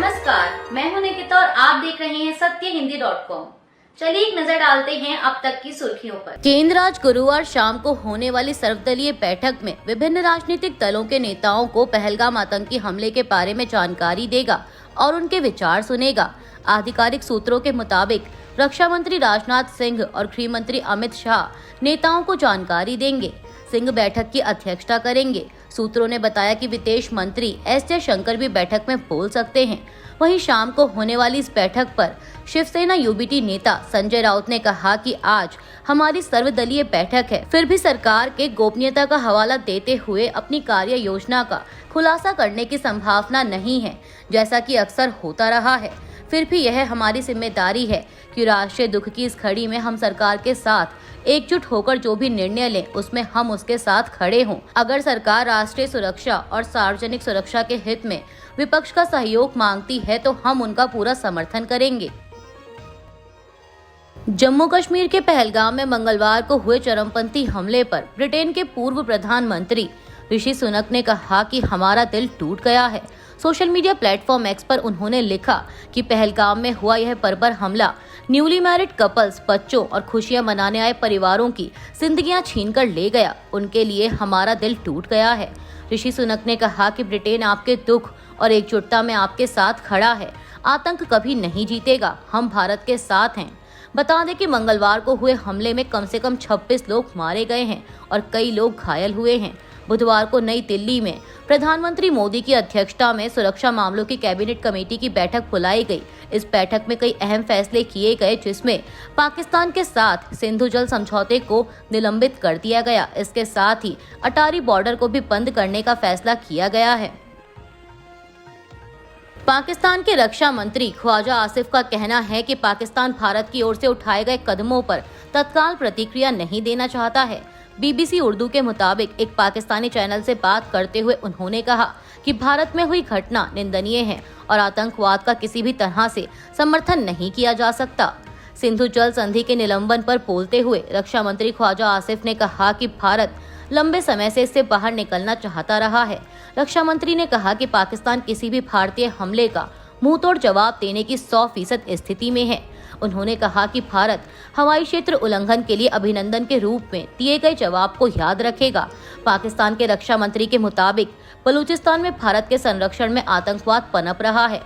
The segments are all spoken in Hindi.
नमस्कार, मैं हूं निकिता और आप देख रहे हैं सत्यहिंदी.com। चलिए एक नजर डालते हैं अब तक की सुर्खियों पर। केंद्र आज गुरुवार शाम को होने वाली सर्वदलीय बैठक में विभिन्न राजनीतिक दलों के नेताओं को पहलगाम आतंकी हमले के बारे में जानकारी देगा और उनके विचार सुनेगा। आधिकारिक सूत्रों के मुताबिक रक्षा मंत्री राजनाथ सिंह और गृह मंत्री अमित शाह नेताओं को जानकारी देंगे। सिंह बैठक की अध्यक्षता करेंगे। सूत्रों ने बताया कि विदेश मंत्री एस जयशंकर भी बैठक में बोल सकते हैं। वहीं शाम को होने वाली इस बैठक पर शिवसेना यूबीटी नेता संजय राउत ने कहा कि आज हमारी सर्वदलीय बैठक है, फिर भी सरकार के गोपनीयता का हवाला देते हुए अपनी कार्य योजना का खुलासा करने की संभावना नहीं है, जैसा कि अक्सर होता रहा है। फिर भी यह हमारी जिम्मेदारी है कि राष्ट्रीय दुख की इस घड़ी में हम सरकार के साथ एकजुट होकर जो भी निर्णय लें उसमें हम उसके साथ खड़े हों। अगर सरकार राष्ट्रीय सुरक्षा और सार्वजनिक सुरक्षा के हित में विपक्ष का सहयोग मांगती है तो हम उनका पूरा समर्थन करेंगे। जम्मू कश्मीर के पहलगाम में मंगलवार को हुए चरमपंथी हमले पर ब्रिटेन के पूर्व प्रधानमंत्री ऋषि सुनक ने कहा कि हमारा दिल टूट गया है। सोशल मीडिया प्लेटफॉर्म एक्स पर उन्होंने लिखा कि पहलगाम में हुआ यह बर्बर हमला न्यूली मैरिड कपल्स, बच्चों और खुशियां मनाने आए परिवारों की जिंदगियां छीनकर ले गया। उनके लिए हमारा दिल टूट गया है। ऋषि सुनक ने कहा कि ब्रिटेन आपके दुख और एकजुटता में आपके साथ खड़ा है। आतंक कभी नहीं जीतेगा, हम भारत के साथ हैं। बता दें कि मंगलवार को हुए हमले में कम से कम 26 लोग मारे गए हैं और कई लोग घायल हुए हैं। बुधवार को नई दिल्ली में प्रधानमंत्री मोदी की अध्यक्षता में सुरक्षा मामलों की कैबिनेट कमेटी की बैठक बुलाई गई। इस बैठक में कई अहम फैसले किए गए, जिसमें पाकिस्तान के साथ सिंधु जल समझौते को निलंबित कर दिया गया। इसके साथ ही अटारी बॉर्डर को भी बंद करने का फैसला किया गया है। पाकिस्तान के रक्षा मंत्री ख्वाजा आसिफ का कहना है कि पाकिस्तान भारत की ओर से उठाए गए कदमों पर तत्काल प्रतिक्रिया नहीं देना चाहता है। बीबीसी उर्दू के मुताबिक एक पाकिस्तानी चैनल से बात करते हुए उन्होंने कहा कि भारत में हुई घटना निंदनीय है और आतंकवाद का किसी भी तरह से समर्थन नहीं किया जा सकता। सिंधु जल संधि के निलंबन पर बोलते हुए रक्षा मंत्री ख्वाजा आसिफ ने कहा कि भारत लंबे समय से इससे बाहर निकलना चाहता रहा है। रक्षा मंत्री ने कहा कि पाकिस्तान किसी भी भारतीय हमले का मुंहतोड़ जवाब देने की 100% स्थिति में है। उन्होंने कहा कि भारत हवाई क्षेत्र उल्लंघन के लिए अभिनंदन के रूप में दिए गए जवाब को याद रखेगा। पाकिस्तान के रक्षा मंत्री के मुताबिक बलूचिस्तान में भारत के संरक्षण में आतंकवाद पनप रहा है।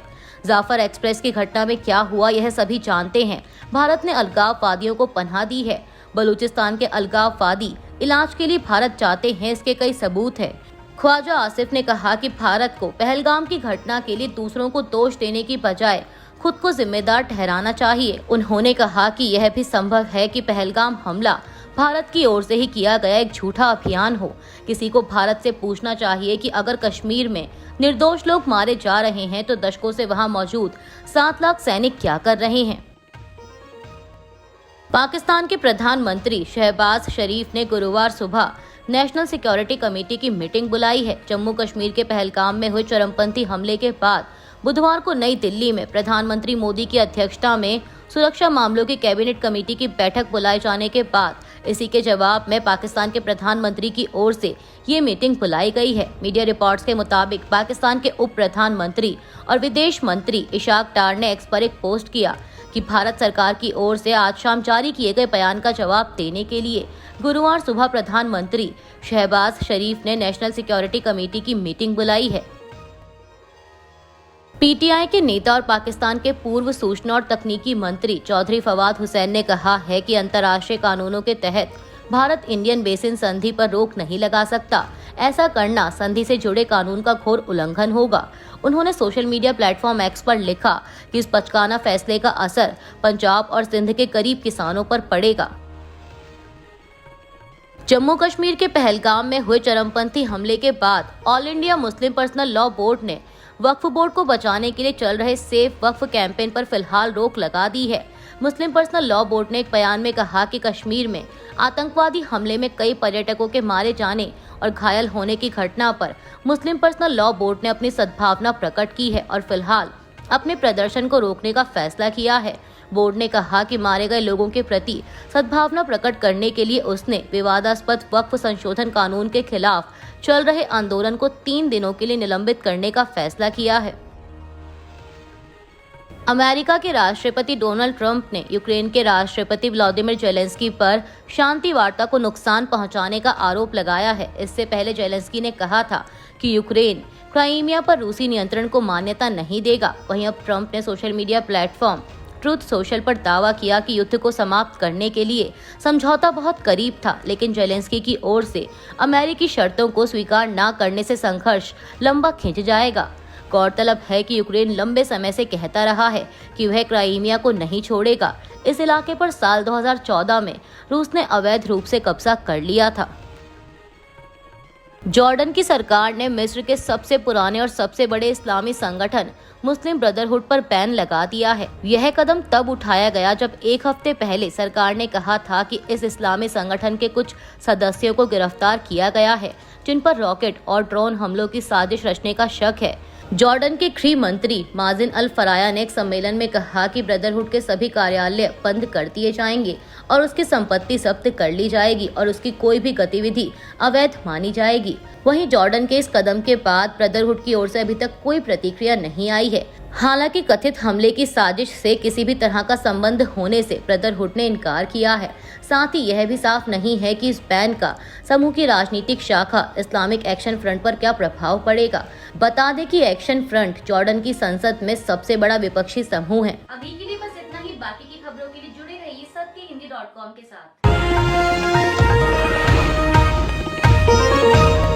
जाफर एक्सप्रेस की घटना में क्या हुआ यह सभी जानते हैं। भारत ने अलगाववादियों को पनाह दी है। बलूचिस्तान के अलगाववादी इलाज के लिए भारत जाते हैं, इसके कई सबूत है। ख्वाजा आसिफ ने कहा कि भारत को पहलगाम की घटना के लिए दूसरों को दोष देने की बजाय खुद को जिम्मेदार ठहराना चाहिए। उन्होंने कहा कि यह भी संभव है कि पहलगाम हमला भारत की ओर से ही किया गया एक झूठा अभियान हो। किसी को भारत से पूछना चाहिए कि अगर कश्मीर में निर्दोष लोग मारे जा रहे हैं तो दशकों से वहां मौजूद 7 लाख सैनिक क्या कर रहे हैं। पाकिस्तान के प्रधानमंत्री शहबाज शरीफ ने गुरुवार सुबह नेशनल सिक्योरिटी कमेटी की मीटिंग बुलाई है। जम्मू कश्मीर के पहलगाम में हुए चरमपंथी हमले के बाद बुधवार को नई दिल्ली में प्रधानमंत्री मोदी की अध्यक्षता में सुरक्षा मामलों की कैबिनेट कमेटी की बैठक बुलाए जाने के बाद इसी के जवाब में पाकिस्तान के प्रधानमंत्री की ओर से ये मीटिंग बुलाई गई है। मीडिया रिपोर्ट्स के मुताबिक पाकिस्तान के उप प्रधानमंत्री और विदेश मंत्री इशाक डार ने एक्स पर एक पोस्ट किया कि भारत सरकार की ओर से आज शाम जारी किए गए बयान का जवाब देने के लिए गुरुवार सुबह प्रधानमंत्री शहबाज शरीफ ने नेशनल सिक्योरिटी कमेटी की मीटिंग बुलाई है। पीटीआई के नेता और पाकिस्तान के पूर्व सूचना और तकनीकी मंत्री चौधरी फवाद हुसैन ने कहा है कि अंतर्राष्ट्रीय कानूनों के तहत भारत इंडियन बेसिन संधि पर रोक नहीं लगा सकता। ऐसा करना संधि से जुड़े कानून का घोर उल्लंघन होगा। उन्होंने सोशल मीडिया प्लेटफॉर्म एक्स पर लिखा कि इस बचकाना फैसले का असर पंजाब और सिंध के करीब किसानों पर पड़ेगा। जम्मू कश्मीर के पहलगाम में हुए चरमपंथी हमले के बाद all India Muslim personal law board ने वक्फ बोर्ड को बचाने के लिए चल रहे सेफ वक्फ कैंपेन पर फिलहाल रोक लगा दी है। मुस्लिम पर्सनल लॉ बोर्ड ने एक बयान में कहा कि कश्मीर में आतंकवादी हमले में कई पर्यटकों के मारे जाने और घायल होने की घटना पर मुस्लिम पर्सनल लॉ बोर्ड ने अपनी सद्भावना प्रकट की है और फिलहाल अपने प्रदर्शन को रोकने का फैसला किया है। बोर्ड ने कहा कि मारे गए लोगों के प्रति सद्भावना प्रकट करने के लिए उसने विवादास्पद वक्फ संशोधन कानून के खिलाफ चल रहे आंदोलन को 3 दिनों के लिए निलंबित करने का फैसला किया है। अमेरिका के राष्ट्रपति डोनाल्ड ट्रंप ने यूक्रेन के राष्ट्रपति व्लादिमीर जेलेंस्की पर शांति वार्ता को नुकसान पहुंचाने का आरोप लगाया है। इससे पहले जेलेंस्की ने कहा था कि यूक्रेन क्राइमिया पर रूसी नियंत्रण को मान्यता नहीं देगा। वहीं अब ट्रंप ने social media platform truth social पर दावा किया कि युद्ध को समाप्त करने के लिए समझौता बहुत करीब था, लेकिन जेलेंस्की की ओर से अमेरिकी शर्तों को स्वीकार न करने से संघर्ष लंबा खिंच जाएगा। गौरतलब है कि यूक्रेन लंबे समय से कहता रहा है कि वह क्राइमिया को नहीं छोड़ेगा। इस इलाके पर साल 2014 में रूस ने अवैध रूप से कब्जा कर लिया था। जॉर्डन की सरकार ने मिस्र के सबसे पुराने और सबसे बड़े इस्लामी संगठन मुस्लिम ब्रदरहुड पर बैन लगा दिया है। यह कदम तब उठाया गया जब एक हफ्ते पहले सरकार ने कहा था कि इस इस्लामी संगठन के कुछ सदस्यों को गिरफ्तार किया गया है, जिन पर रॉकेट और ड्रोन हमलों की साजिश रचने का शक है। जॉर्डन के गृह मंत्री माजिन अल फराया ने एक सम्मेलन में कहा कि ब्रदरहुड के सभी कार्यालय बंद कर दिए जाएंगे और उसकी संपत्ति जब्त कर ली जाएगी और उसकी कोई भी गतिविधि अवैध मानी जाएगी। वहीं जॉर्डन के इस कदम के बाद ब्रदरहुड की ओर से अभी तक कोई प्रतिक्रिया नहीं आई है। हालांकि कथित हमले की साजिश से किसी भी तरह का संबंध होने से ब्रदरहुड ने इनकार किया है। साथ ही यह भी साफ नहीं है कि इस बैन का समूह की राजनीतिक शाखा इस्लामिक एक्शन फ्रंट पर क्या प्रभाव पड़ेगा। बता दें कि एक्शन फ्रंट जॉर्डन की संसद में सबसे बड़ा विपक्षी समूह है। अभी के लिए बस इतना ही। बाकी की खबरों के लिए जुड़े रहिए सत्य हिंदी.com के साथ।